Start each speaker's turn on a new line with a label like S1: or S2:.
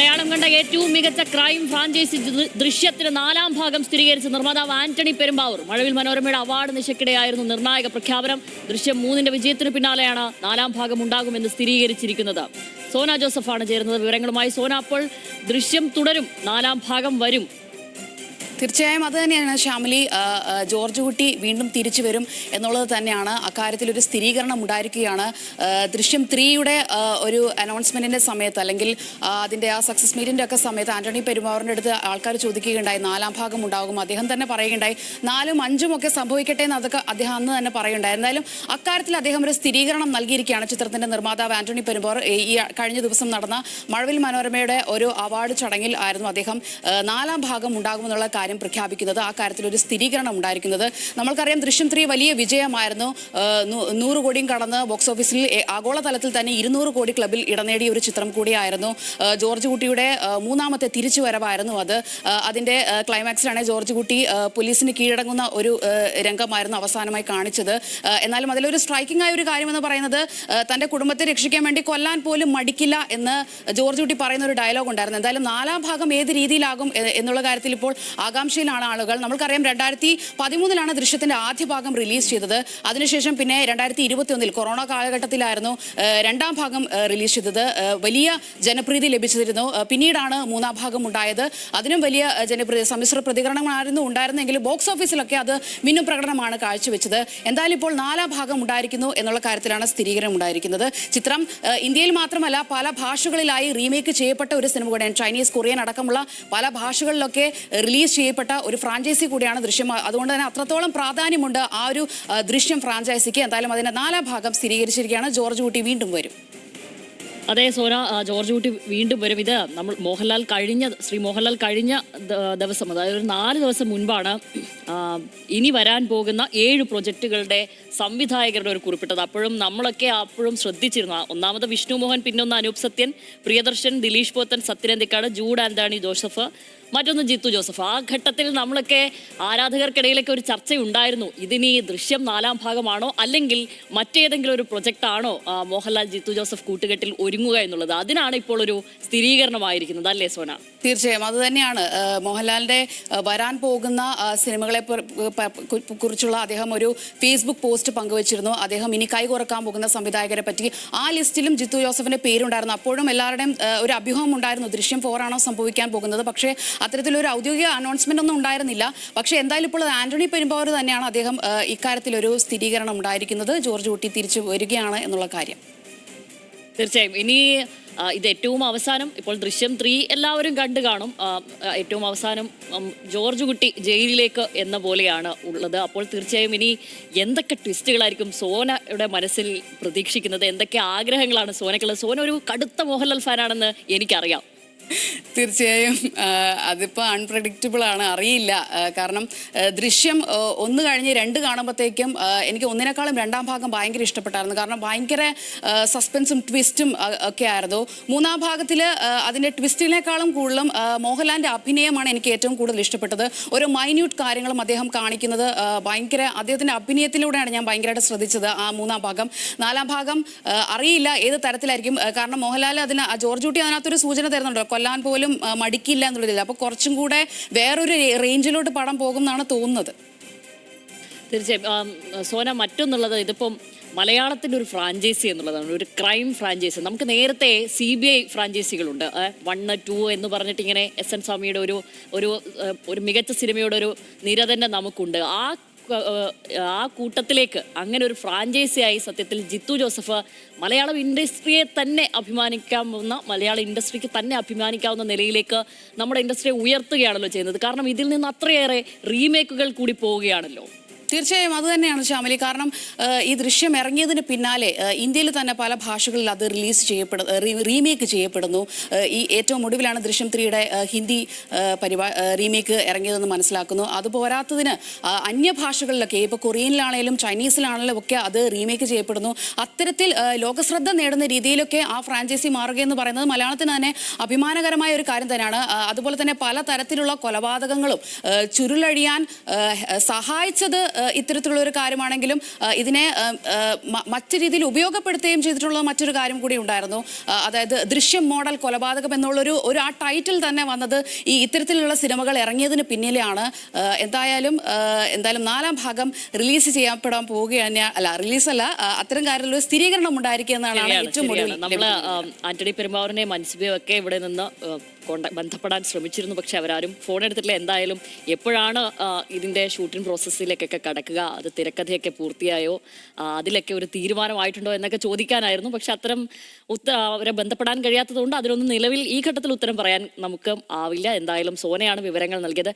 S1: മലയാളം കണ്ട ഏറ്റവും മികച്ച ക്രൈം ഫ്രാഞ്ചൈസി ദൃശ്യത്തിന് 4ാം ഭാഗം സ്ഥിരീകരിച്ച നിർമ്മാതാവ് ആന്റണി പെരുമ്പാവൂർ. മഴവിൽ മനോരമയുടെ അവാർഡ് നിശയ്ക്കിടെയായിരുന്നു നിർണായക പ്രഖ്യാപനം. ദൃശ്യം 3ന്റെ വിജയത്തിന് പിന്നാലെയാണ് 4ാം ഭാഗം ഉണ്ടാകുമെന്ന് സ്ഥിരീകരിച്ചിരിക്കുന്നത്. സോന ജോസഫാണ് ചേരുന്നത് വിവരങ്ങളുമായി. സോന, അപ്പോൾ ദൃശ്യം തുടരും, 4ാം ഭാഗം വരും?
S2: തീർച്ചയായും അത് തന്നെയാണ് ശ്യാമിലി. ജോർജ് കുട്ടി വീണ്ടും തിരിച്ചു വരും എന്നുള്ളത് തന്നെയാണ്. അക്കാര്യത്തിലൊരു സ്ഥിരീകരണം ഉണ്ടായിരിക്കുകയാണ്. ദൃശ്യം 3യുടെ ഒരു അനൗൺസ്മെന്റിന്റെ സമയത്ത്, അല്ലെങ്കിൽ അതിന്റെ ആ സക്സസ് മീറ്റിന്റെ ഒക്കെ സമയത്ത് ആന്റണി പെരുമ്പാവൂരിന്റെ അടുത്ത് ആൾക്കാർ ചോദിക്കുകയുണ്ടായി 4ാം ഭാഗം ഉണ്ടാകും. അദ്ദേഹം തന്നെ പറയുകയുണ്ടായി 4ഉം 5ഉം ഒക്കെ സംഭവിക്കട്ടെ എന്ന് അതൊക്കെ അദ്ദേഹം അന്ന് തന്നെ പറയുണ്ടായി. എന്തായാലും അക്കാര്യത്തിൽ അദ്ദേഹം ഒരു സ്ഥിരീകരണം നൽകിയിരിക്കുകയാണ്. ചിത്രത്തിന്റെ നിർമ്മാതാവ് ആന്റണി പെരുമ്പാവൂർ ഈ കഴിഞ്ഞ ദിവസം നടന്ന മഴവിൽ മനോരമയുടെ ഒരു അവാർഡ് ചടങ്ങിൽ ആയിരുന്നു അദ്ദേഹം 4ാം ഭാഗം ഉണ്ടാകുമെന്നുള്ള കാര്യം പ്രഖ്യാപിക്കുന്നത്. ആ കാര്യത്തിൽ ഒരു സ്ഥിരീകരണം ഉണ്ടായിരിക്കുന്നത്. നമ്മൾക്കറിയാം ദൃശ്യം 3 വലിയ വിജയമായിരുന്നു. 100 കോടിയും കടന്ന് ബോക്സ് ഓഫീസിൽ ആഗോളതലത്തിൽ തന്നെ 200 കോടി ക്ലബിൽ ഇടം നേടിയ ഒരു ചിത്രം കൂടിയായിരുന്നു. ജോർജ് കുട്ടിയുടെ 3ാമത്തെ തിരിച്ചുവരവായിരുന്നു അത്. അതിന്റെ ക്ലൈമാക്സിലാണ് ജോർജ് കുട്ടി പോലീസിന് കീഴടങ്ങുന്ന ഒരു രംഗമായിരുന്നു അവസാനമായി കാണിച്ചത്. എന്നാലും അതിലൊരു സ്ട്രൈക്കിംഗ് ആയ ഒരു കാര്യമെന്ന് പറയുന്നത് തന്റെ കുടുംബത്തെ രക്ഷിക്കാൻ വേണ്ടി കൊല്ലാൻ പോലും മടിക്കില്ല എന്ന് ജോർജ് കുട്ടി പറയുന്ന ഒരു ഡയലോഗ് ഉണ്ടായിരുന്നു. എന്തായാലും 4ാം ഭാഗം ഏത് രീതിയിലാകും എന്നുള്ള കാര്യത്തിൽ ഇപ്പോൾ ആകാംക്ഷയിലാണ് ആളുകൾ. നമ്മൾക്കറിയാം 2013 ദൃശ്യത്തിന്റെ ആദ്യ ഭാഗം റിലീസ് ചെയ്തത്. അതിനുശേഷം പിന്നെ 2021 കൊറോണ കാലഘട്ടത്തിലായിരുന്നു 2ാം ഭാഗം റിലീസ് ചെയ്തത്. വലിയ ജനപ്രീതി ലഭിച്ചിരുന്നു. പിന്നീടാണ് 3ാം ഭാഗം ഉണ്ടായത്. അതിനും വലിയ ജനപ്രീതി, സമ്മിശ്ര പ്രതികരണമായിരുന്നു ഉണ്ടായിരുന്നെങ്കിലും ബോക്സ് ഓഫീസിലൊക്കെ അത് മിന്നും പ്രകടനമാണ് കാഴ്ചവെച്ചത്. എന്തായാലും ഇപ്പോൾ 4ാം ഭാഗം ഉണ്ടായിരിക്കുന്നു എന്നുള്ള കാര്യത്തിലാണ് സ്ഥിരീകരണം ഉണ്ടായിരിക്കുന്നത്. ചിത്രം ഇന്ത്യയിൽ മാത്രമല്ല പല ഭാഷകളിലായി റീമേക്ക് ചെയ്യപ്പെട്ട ഒരു സിനിമ കൂടെയാണ്. ചൈനീസ്, കൊറിയൻ അടക്കമുള്ള പല ഭാഷകളിലൊക്കെ റിലീസ് ചെയ്യപ്പെട്ട ഒരു ഫ്രാഞ്ചൈസി കൂടിയാണ് ദൃശ്യം. അതുകൊണ്ട് തന്നെ അത്രത്തോളം പ്രാധാന്യമുണ്ട് ആ ഒരു ദൃശ്യം ഫ്രാഞ്ചൈസിക്ക്. എന്തായാലും അതിന്റെ 4ാം ഭാഗം സ്ഥിരീകരിച്ചിരിക്കുകയാണ്. ജോർജ് കുട്ടി വീണ്ടും വരും.
S1: അതെ സോന, ജോർജ് കുട്ടി വീണ്ടും വരും. ഇത് നമ്മൾ ശ്രീ മോഹൻലാൽ കഴിഞ്ഞ ദിവസം, അതായത് ഒരു 4 ദിവസം മുൻപാണ് ഇനി വരാൻ പോകുന്ന 7 പ്രൊജക്റ്റുകളുടെ സംവിധായകരുടെ ഒരു കുറിപ്പിട്ടത്. നമ്മളൊക്കെ അപ്പോഴും ശ്രദ്ധിച്ചിരുന്നു. ഒന്നാമത് വിഷ്ണു മോഹൻ, പിന്നൊന്ന് അനൂപ് സത്യൻ, പ്രിയദർശൻ, ദിലീഷ് പോത്തൻ, സത്യനന്ദിക്കാട്, ജൂഡ് ആന്റണി ജോസഫ്, മറ്റൊന്ന് ജിത്തു ജോസഫ്. ആ ഘട്ടത്തിൽ നമ്മളൊക്കെ ആരാധകർക്കിടയിലൊക്കെ ഒരു ചർച്ചയുണ്ടായിരുന്നു. ഇതിനി ദൃശ്യം 4ാം ഭാഗമാണോ അല്ലെങ്കിൽ മറ്റേതെങ്കിലും ഒരു പ്രൊജക്റ്റാണോ മോഹൻലാൽ ജിത്തു ജോസഫ് കൂട്ടുകെട്ടിൽ ഒരുങ്ങുക എന്നുള്ളത്. അതിനാണ് ഇപ്പോൾ ഒരു സ്ഥിരീകരണമായിരിക്കുന്നത്, അല്ലേ സോന?
S2: തീർച്ചയായും അത് തന്നെയാണ്. മോഹൻലാലിന്റെ വരാൻ പോകുന്ന സിനിമകളെ കുറിച്ചുള്ള അദ്ദേഹം ഒരു ഫേസ്ബുക്ക് പോസ്റ്റ് പങ്കുവച്ചിരുന്നു. അദ്ദേഹം ഇനി കൈകുറക്കാൻ പോകുന്ന സംവിധായകരെ പറ്റി ആ ലിസ്റ്റിലും ജിത്തു ജോസഫിന്റെ പേരുണ്ടായിരുന്നു. അപ്പോഴും എല്ലാവരുടെയും ഒരു അഭ്യൂഹം ഉണ്ടായിരുന്നു ദൃശ്യം 4 ആണോ സംഭവിക്കാൻ പോകുന്നത്. പക്ഷേ അത്തരത്തിലൊരു ഔദ്യോഗിക അനൗൺസ്മെന്റ് ഒന്നും ഉണ്ടായിരുന്നില്ല. പക്ഷേ എന്തായാലും ഇപ്പോൾ ആന്റണി പെരുമ്പാവൂർ തന്നെയാണ് അദ്ദേഹം ഇക്കാര്യത്തിലൊരു സ്ഥിരീകരണം ഉണ്ടായിരിക്കുന്നത്. ജോർജ് കുട്ടി തിരിച്ചു വരികയാണ് എന്നുള്ള കാര്യം.
S1: തീർച്ചയായും ഇനി ഇത് ഏറ്റവും അവസാനം, ഇപ്പോൾ ദൃശ്യം 3 എല്ലാവരും കണ്ടു കാണും. ഏറ്റവും അവസാനം ജോർജ് കുട്ടി ജയിലിലേക്ക് എന്ന പോലെയാണ് ഉള്ളത്. അപ്പോൾ തീർച്ചയായും ഇനി എന്തൊക്കെ ട്വിസ്റ്റുകളായിരിക്കും സോനയുടെ മനസ്സിൽ പ്രതീക്ഷിക്കുന്നത്? എന്തൊക്കെ ആഗ്രഹങ്ങളാണ് സോനയ്ക്കുള്ളത്? സോന ഒരു കടുത്ത മോഹൻലാൽ ഫാനാണെന്ന് എനിക്കറിയാം.
S2: തീർച്ചയായും അതിപ്പോൾ അൺപ്രഡിക്റ്റബിൾ ആണ്, അറിയില്ല. കാരണം ദൃശ്യം 1 കഴിഞ്ഞ് 2 കാണുമ്പോഴത്തേക്കും എനിക്ക് 1നേക്കാളും 2ാം ഭാഗം ഭയങ്കര ഇഷ്ടപ്പെട്ടായിരുന്നു. കാരണം ഭയങ്കര സസ്പെൻസും ട്വിസ്റ്റും ഒക്കെ ആയിരുന്നു. 3ാം ഭാഗത്തിൽ അതിൻ്റെ ട്വിസ്റ്റിനേക്കാളും കൂടുതലും മോഹൻലാലിൻ്റെ അഭിനയമാണ് എനിക്ക് ഏറ്റവും കൂടുതൽ ഇഷ്ടപ്പെട്ടത്. ഓരോ മൈന്യൂട്ട് കാര്യങ്ങളും അദ്ദേഹം കാണിക്കുന്നത് ഭയങ്കര, അദ്ദേഹത്തിൻ്റെ അഭിനയത്തിലൂടെയാണ് ഞാൻ ഭയങ്കരമായിട്ട് ശ്രദ്ധിച്ചത് ആ 3ാം ഭാഗം. 4ാം ഭാഗം അറിയില്ല ഏത് തരത്തിലായിരിക്കും. കാരണം മോഹൻലാൽ ജോർജ് കുട്ടി അതിനകത്തൊരു സൂചന തരുന്നുണ്ടോ, കൊല്ലാൻ പോലും മടിക്കില്ല എന്നുള്ളതില്ല. അപ്പോൾ കുറച്ചും കൂടെ വേറൊരു റേഞ്ചിലോട്ട് പടം പോകും എന്നാണ് തോന്നുന്നത്.
S1: തീർച്ചയായും സോന, മറ്റൊന്നുള്ളത് ഇതിപ്പം മലയാളത്തിൻ്റെ ഒരു ഫ്രാഞ്ചൈസി എന്നുള്ളതാണ്, ഒരു ക്രൈം ഫ്രാഞ്ചൈസി. നമുക്ക് നേരത്തെ CBI ഫ്രാഞ്ചൈസികളുണ്ട്. 1, 2 എന്ന് പറഞ്ഞിട്ട് ഇങ്ങനെ SN സ്വാമിയുടെ ഒരു മികച്ച സിനിമയുടെ ഒരു നിര തന്നെ നമുക്കുണ്ട്. ആ കൂട്ടത്തിലേക്ക് അങ്ങനെ ഒരു ഫ്രാഞ്ചൈസിയായി സത്യത്തിൽ ജിത്തു ജോസഫ് മലയാളം ഇൻഡസ്ട്രിയെ തന്നെ മലയാള ഇൻഡസ്ട്രിക്ക് തന്നെ അഭിമാനിക്കാവുന്ന നിലയിലേക്ക് നമ്മുടെ ഇൻഡസ്ട്രിയെ ഉയർത്തുകയാണല്ലോ ചെയ്യുന്നത്. കാരണം ഇതിൽ നിന്ന് അത്രയേറെ റീമേക്കുകൾ കൂടി പോവുകയാണല്ലോ.
S2: തീർച്ചയായും അത് തന്നെയാണ് ശ്യാമലി. കാരണം ഈ ദൃശ്യം ഇറങ്ങിയതിന് പിന്നാലെ ഇന്ത്യയിൽ തന്നെ പല ഭാഷകളിൽ അത് റീമേക്ക് ചെയ്യപ്പെടുന്നു. ഈ ഏറ്റവും ഒടുവിലാണ് ദൃശ്യം 3യുടെ ഹിന്ദി റീമേക്ക് ഇറങ്ങിയതെന്ന് മനസ്സിലാക്കുന്നു. അതുപോരാത്തതിന് അന്യഭാഷകളിലൊക്കെ, ഇപ്പോൾ കൊറിയനിലാണെങ്കിലും ചൈനീസിലാണെങ്കിലും ഒക്കെ അത് റീമേക്ക് ചെയ്യപ്പെടുന്നു. അത്തരത്തിൽ ലോകശ്രദ്ധ നേടുന്ന രീതിയിലൊക്കെ ആ ഫ്രാഞ്ചൈസി മാറുകയെന്ന് പറയുന്നത് മലയാളത്തിന് തന്നെ അഭിമാനകരമായ ഒരു കാര്യം തന്നെയാണ്. അതുപോലെ തന്നെ പല തരത്തിലുള്ള കൊലപാതകങ്ങളും ചുരുളഴിയാൻ സഹായിച്ചത് ഇത്തരത്തിലുള്ള ഒരു കാര്യമാണെങ്കിലും ഇതിനെ മറ്റു രീതിയിൽ ഉപയോഗപ്പെടുത്തുകയും ചെയ്തിട്ടുള്ള മറ്റൊരു കാര്യം കൂടി ഉണ്ടായിരുന്നു. അതായത് ദൃശ്യം മോഡൽ കൊലപാതകം എന്നുള്ളൊരു ആ ടൈറ്റിൽ തന്നെ വന്നത് ഈ ഇത്തരത്തിലുള്ള സിനിമകൾ ഇറങ്ങിയതിന് പിന്നിലെയാണ്. എന്തായാലും 4ാം ഭാഗം റിലീസ് ചെയ്യപ്പെടാൻ പോവുകയാണ്. റിലീസല്ല, അത്തരം കാര്യത്തിലൊരു സ്ഥിരീകരണം ഉണ്ടായിരിക്കുന്നതാണ് ഏറ്റവും ഒടുവിൽ.
S1: നമ്മള് ആന്റണി പെരുമ്പാവൂരിനെയും മൻസിബയും ഒക്കെ ഇവിടെ നിന്ന് ബന്ധപ്പെടാൻ ശ്രമിച്ചിരുന്നു, പക്ഷെ അവരാരും ഫോൺ എടുത്തിട്ടില്ല. എന്തായാലും എപ്പോഴാണ് ഇതിന്റെ ഷൂട്ടിംഗ് പ്രോസസ്സിലേക്കൊക്കെ കടക്കുക, അത് തിരക്കഥയൊക്കെ പൂർത്തിയായോ, അതിലൊക്കെ ഒരു തീരുമാനമായിട്ടുണ്ടോ എന്നൊക്കെ ചോദിക്കാനായിരുന്നു. പക്ഷെ അത്തരം അവരെ ബന്ധപ്പെടാൻ കഴിയാത്തതുകൊണ്ട് അതിനൊന്നും നിലവിൽ ഈ ഘട്ടത്തിൽ ഉത്തരം പറയാൻ നമുക്ക് ആവില്ല. എന്തായാലും സോനയാണ് വിവരങ്ങൾ നൽകിയത്.